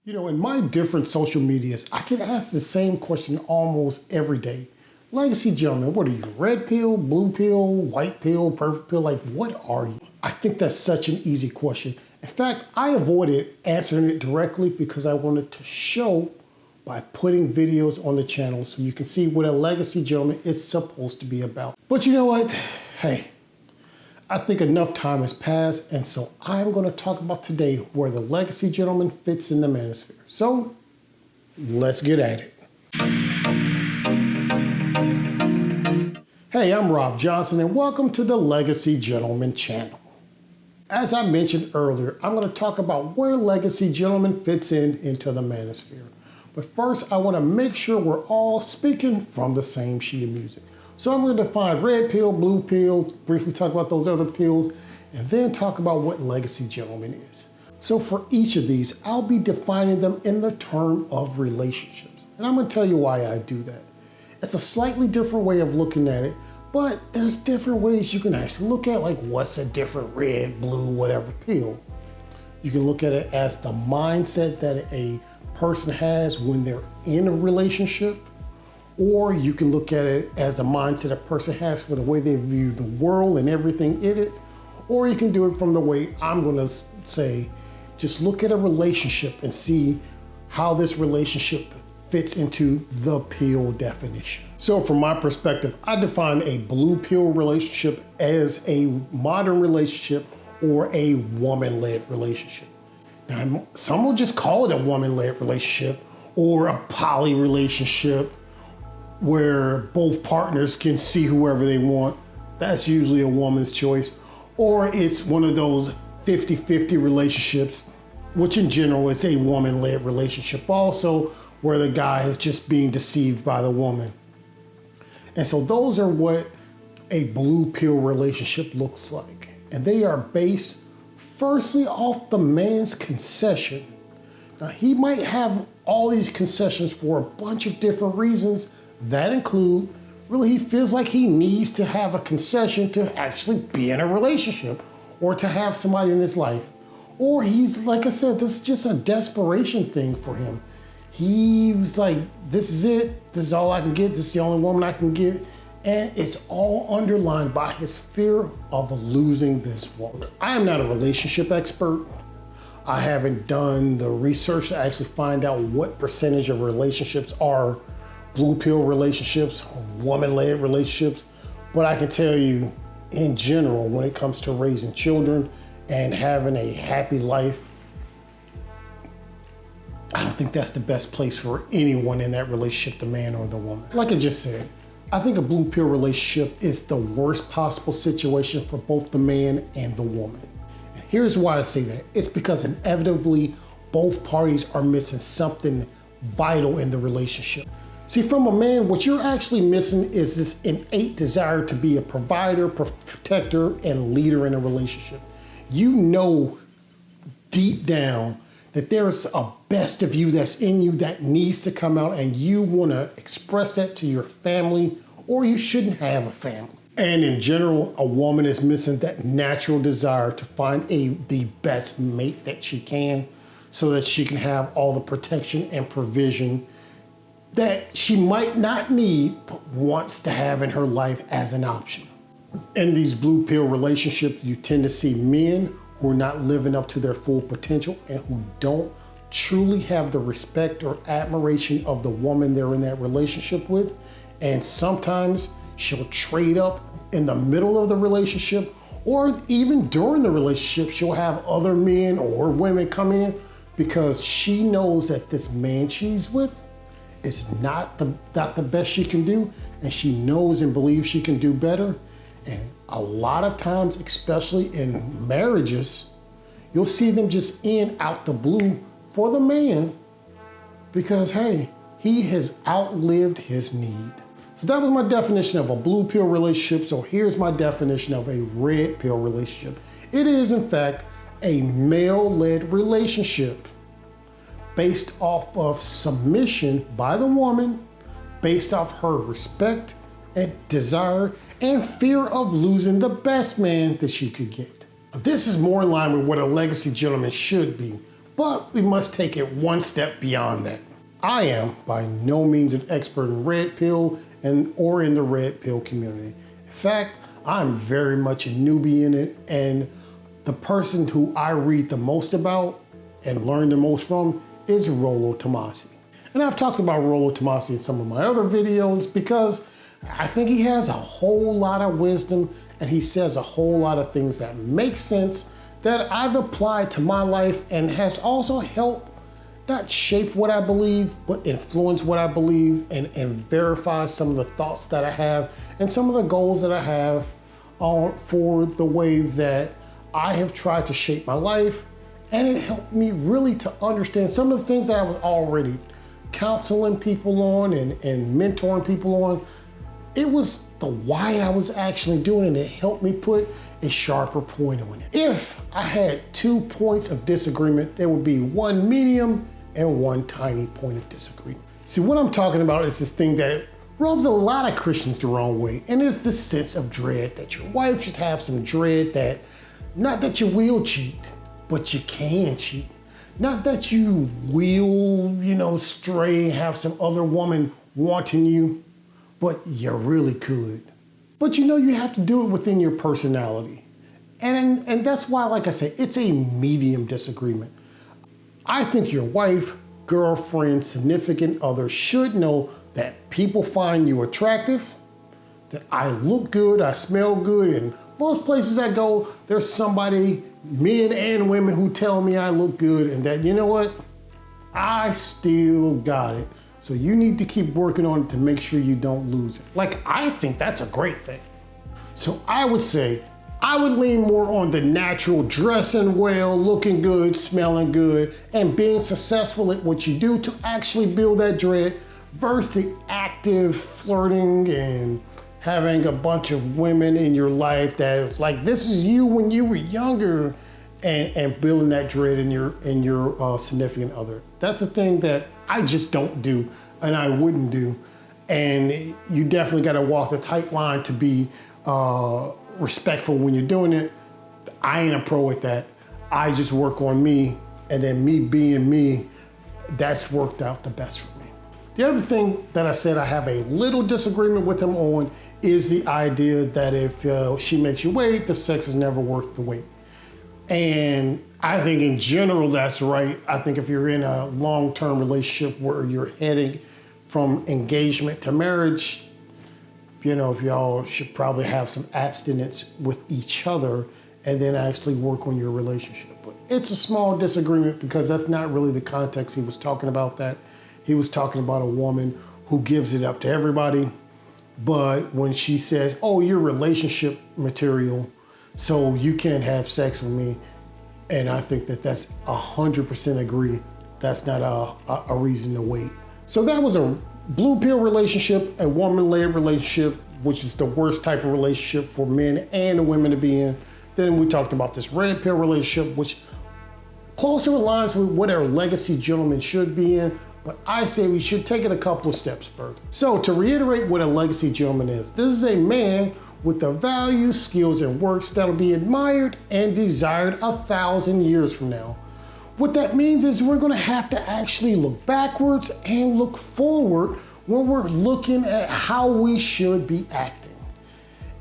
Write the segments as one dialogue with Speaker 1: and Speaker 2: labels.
Speaker 1: You know, in my different social medias, I get asked the same question almost every day. Legacy gentlemen, what are you? Red pill, blue pill, white pill, purple pill? Like, what are you? I think that's such an easy question. In fact, I avoided answering it directly because I wanted to show by putting videos on the channel so you can see what a legacy gentleman is supposed to be about. But you know what? Hey, I think enough time has passed, and so I'm going to talk about today where the legacy gentleman fits in the manosphere. So let's get at it. Hey, I'm Rob Johnson, and welcome to the Legacy Gentleman channel. As I mentioned earlier, I'm going to talk about where legacy gentleman fits into the manosphere. But first, I want to make sure we're all speaking from the same sheet of music. So I'm going to define red pill, blue pill, briefly talk about those other pills, and then talk about what legacy gentleman is. So for each of these, I'll be defining them in the term of relationships. And I'm going to tell you why I do that. It's a slightly different way of looking at it, but there's different ways you can actually look at, like, what's a different red, blue, whatever pill. You can look at it as the mindset that a person has when they're in a relationship, or you can look at it as the mindset a person has for the way they view the world and everything in it, or you can do it from the way I'm going to say, just look at a relationship and see how this relationship fits into the pill definition. So from my perspective, I define a blue pill relationship as a modern relationship or a woman-led relationship. Now, some will just call it a woman-led relationship or a poly relationship where both partners can see whoever they want. That's usually a woman's choice. Or it's one of those 50-50 relationships, which in general is a woman-led relationship also, where the guy is just being deceived by the woman. And so those are what a blue pill relationship looks like. And they are based firstly off the man's concession. Now, he might have all these concessions for a bunch of different reasons that include, really, he feels like he needs to have a concession to actually be in a relationship or to have somebody in his life. Or he's, like I said, this is just a desperation thing for him. He's like, this is it. This is all I can get. This is the only woman I can get. And it's all underlined by his fear of losing this woman. I am not a relationship expert. I haven't done the research to actually find out what percentage of relationships are blue pill relationships, woman-led relationships. But I can tell you, in general, when it comes to raising children and having a happy life, I don't think that's the best place for anyone in that relationship, the man or the woman. Like I just said, I think a blue pill relationship is the worst possible situation for both the man and the woman. And here's why I say that. It's because inevitably both parties are missing something vital in the relationship. See, from a man, what you're actually missing is this innate desire to be a provider, protector, and leader in a relationship. You know deep down that there's a best of you that's in you that needs to come out, and you want to express that to your family, or you shouldn't have a family. And in general, a woman is missing that natural desire to find the best mate that she can so that she can have all the protection and provision that she might not need, but wants to have in her life as an option. In these blue pill relationships, you tend to see men who are not living up to their full potential and who don't truly have the respect or admiration of the woman they're in that relationship with. And sometimes she'll trade up in the middle of the relationship, or even during the relationship, she'll have other men or women come in because she knows that this man she's with is not the best she can do, and she knows and believes she can do better. And a lot of times, especially in marriages, you'll see them just in out the blue for the man because, hey, he has outlived his need. So that was my definition of a blue pill relationship. So here's my definition of a red pill relationship. It is, in fact, a male-led relationship based off of submission by the woman, based off her respect and desire and fear of losing the best man that she could get. This is more in line with what a legacy gentleman should be, but we must take it one step beyond that. I am by no means an expert in red pill or in the red pill community. In fact, I'm very much a newbie in it, and the person who I read the most about and learn the most from is Rollo Tomassi. And I've talked about Rollo Tomassi in some of my other videos because I think he has a whole lot of wisdom and he says a whole lot of things that make sense that I've applied to my life and has also helped not shape what I believe, but influence what I believe and verify some of the thoughts that I have and some of the goals that I have for the way that I have tried to shape my life. And it helped me really to understand some of the things that I was already counseling people on and mentoring people on. It was the why I was actually doing it. It helped me put a sharper point on it. If I had 2 points of disagreement, there would be one medium and one tiny point of disagreement. See, what I'm talking about is this thing that rubs a lot of Christians the wrong way, and it's the sense of dread that your wife should have some dread that, not that you will cheat, but you can cheat. Not that you will, stray, have some other woman wanting you, but you really could. But you have to do it within your personality. And that's why, like I said, it's a medium disagreement. I think your wife, girlfriend, significant other should know that people find you attractive, that I look good, I smell good, and most places I go, there's somebody, men and women, who tell me I look good and that, you know what, I still got it. So you need to keep working on it to make sure you don't lose it. Like, I think that's a great thing. So I would say, I would lean more on the natural dressing well, looking good, smelling good, and being successful at what you do to actually build that dread versus the active flirting and having a bunch of women in your life that it's like, this is you when you were younger, and building that dread in your significant other. That's a thing that I just don't do and I wouldn't do. And you definitely got to walk the tight line to be respectful when you're doing it. I ain't a pro at that. I just work on me, and then me being me, that's worked out the best for me. The other thing that I said I have a little disagreement with him on is the idea that if she makes you wait, the sex is never worth the wait. And I think in general that's right. I think if you're in a long-term relationship where you're heading from engagement to marriage, if y'all should probably have some abstinence with each other and then actually work on your relationship. But it's a small disagreement because that's not really the context he was talking about that. He was talking about a woman who gives it up to everybody, but when she says, oh, you're relationship material, so you can't have sex with me, and I think that that's 100% agree. That's not a reason to wait. So that was a blue pill relationship, a woman-led relationship, which is the worst type of relationship for men and women to be in. Then we talked about this red pill relationship, which closer aligns with what our legacy gentleman should be in, but I say we should take it a couple of steps further. So to reiterate what a legacy gentleman is, this is a man with the values, skills, and works that'll be admired and desired 1,000 years from now. What that means is we're gonna have to actually look backwards and look forward when we're looking at how we should be acting.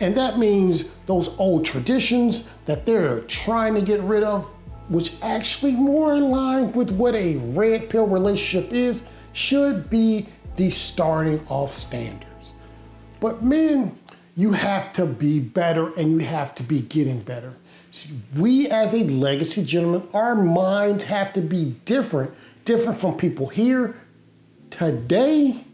Speaker 1: And that means those old traditions that they're trying to get rid of, which actually more in line with what a red pill relationship is, should be the starting off standards. But men, you have to be better and you have to be getting better. See, we as a legacy gentleman, our minds have to be different from people here today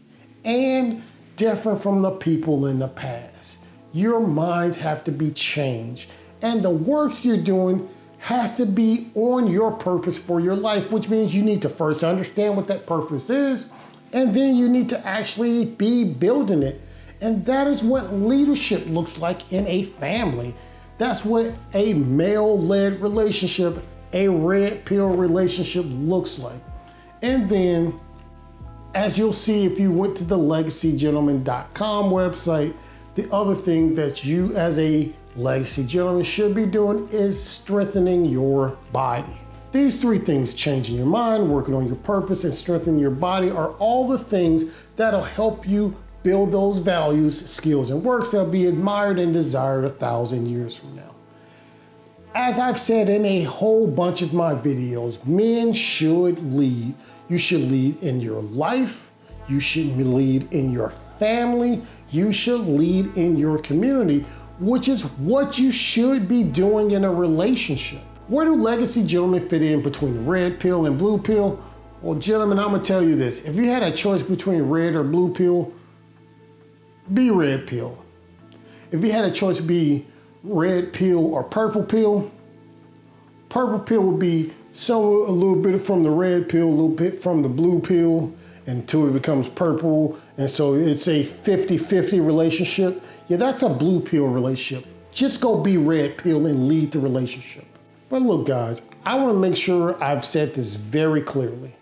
Speaker 1: and different from the people in the past. Your minds have to be changed, and the works you're doing has to be on your purpose for your life, which means you need to first understand what that purpose is, and then you need to actually be building it. And that is what leadership looks like in a family. That's what a male-led relationship, a red pill relationship looks like. And then, as you'll see if you went to the legacygentleman.com website, the other thing that you as a legacy gentleman should be doing is strengthening your body. These three things, changing your mind, working on your purpose, and strengthening your body, are all the things that'll help you build those values, skills, and works that'll be admired and desired 1,000 years from now. As I've said in a whole bunch of my videos, men should lead. You should lead in your life. You should lead in your family. You should lead in your community, which is what you should be doing in a relationship. Where do legacy gentlemen fit in between red pill and blue pill? Well, gentlemen, I'm gonna tell you this. If you had a choice between red or blue pill, be red pill. If you had a choice to be red pill or purple pill would be a little bit from the red pill, a little bit from the blue pill, until it becomes purple. And so it's a 50-50 relationship. Yeah, that's a blue pill relationship. Just go be red pill and lead the relationship. But look, guys, I want to make sure I've said this very clearly.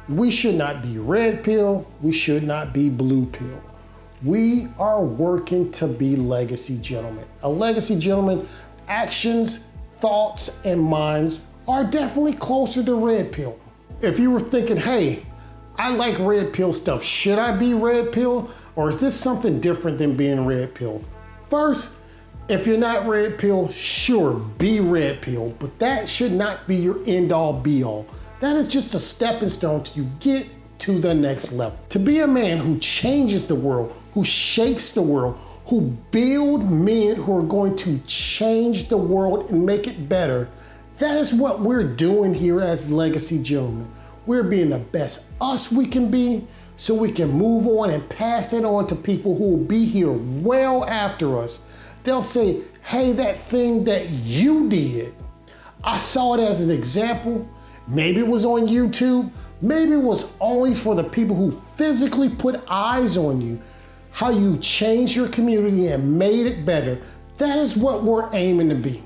Speaker 1: We should not be red pill. We should not be blue pill. We are working to be legacy gentlemen. A legacy gentleman, actions, thoughts, and minds are definitely closer to red pill. If you were thinking, hey, I like red pill stuff, should I be red pill? Or is this something different than being red pill? First, if you're not red pill, sure, be red pill, but that should not be your end all be all. That is just a stepping stone till you get to the next level. To be a man who changes the world, who shapes the world, who build men who are going to change the world and make it better, that is what we're doing here as legacy gentlemen. We're being the best us we can be so we can move on and pass it on to people who will be here well after us. They'll say, hey, that thing that you did, I saw it as an example. Maybe it was on YouTube. Maybe it was only for the people who physically put eyes on you, how you changed your community and made it better. That is what we're aiming to be.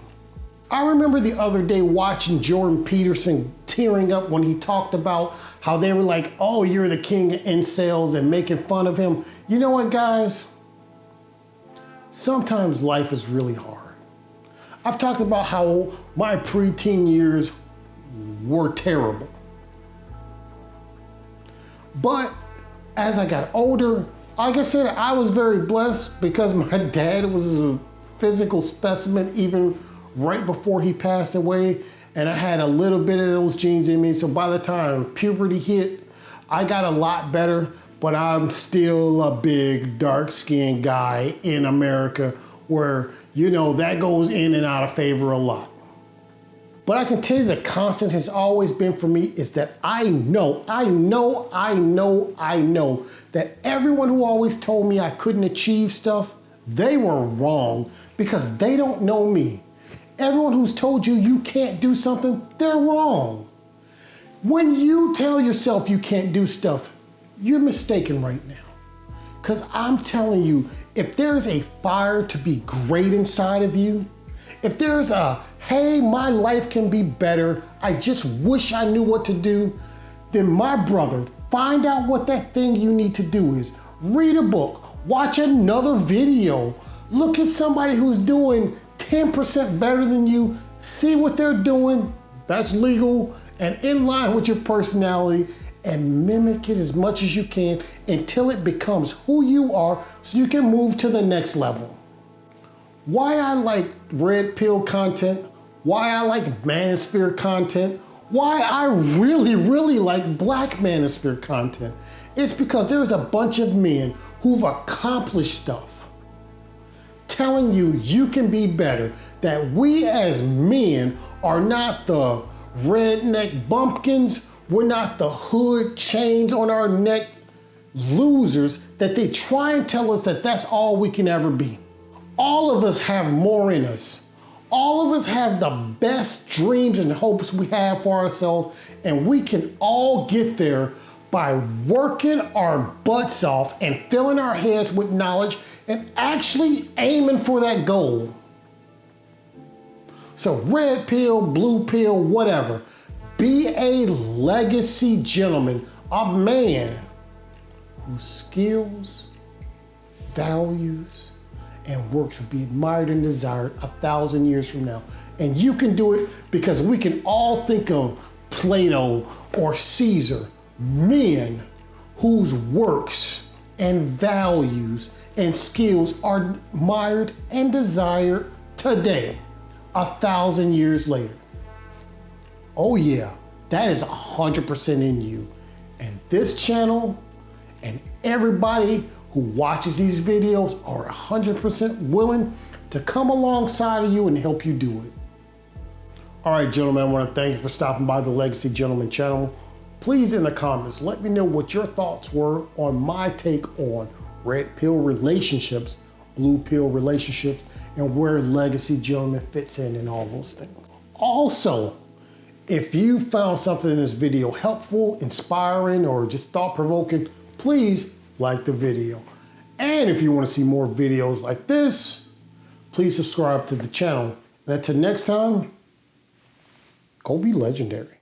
Speaker 1: I remember the other day watching Jordan Peterson tearing up when he talked about how they were like, oh, you're the king of incels and making fun of him. You know what, guys? Sometimes life is really hard. I've talked about how my preteen years were terrible. But as I got older, like I said, I was very blessed because my dad was a physical specimen even right before he passed away. And I had a little bit of those genes in me. So by the time puberty hit, I got a lot better, but I'm still a big dark-skinned guy in America where, you know, that goes in and out of favor a lot. But I can tell you the constant has always been for me is that I know that everyone who always told me I couldn't achieve stuff, they were wrong because they don't know me. Everyone who's told you you can't do something, they're wrong. When you tell yourself you can't do stuff, you're mistaken right now. Because I'm telling you, if there's a fire to be great inside of you, if there's a, hey, my life can be better, I just wish I knew what to do, then my brother, find out what that thing you need to do is. Read a book, watch another video, look at somebody who's doing 10% better than you, see what they're doing, that's legal and in line with your personality, and mimic it as much as you can until it becomes who you are so you can move to the next level. Why I like red pill content, why I like manosphere content, why I really like black manosphere content, it's because there's a bunch of men who've accomplished stuff telling you you can be better, that we as men are not the redneck bumpkins, we're not the hood chains on our neck losers that they try and tell us that that's all we can ever be. All of us have more in us. All of us have the best dreams and hopes we have for ourselves, and we can all get there by working our butts off and filling our heads with knowledge and actually aiming for that goal. So red pill, blue pill, whatever. Be a legacy gentleman, a man whose skills, values, and works will be admired and desired 1,000 years from now. And you can do it because we can all think of Plato or Caesar, men whose works and values and skills are admired and desired today, 1,000 years later. Oh yeah, that is 100% in you. And this channel and everybody who watches these videos are 100% willing to come alongside of you and help you do it. All right, gentlemen, I want to thank you for stopping by the Legacy Gentleman channel. Please, in the comments, let me know what your thoughts were on my take on red pill relationships, blue pill relationships, and where Legacy Gentleman fits in all those things. Also, if you found something in this video helpful, inspiring, or just thought-provoking, please like the video. And if you want to see more videos like this, please subscribe to the channel. And until next time, go be legendary.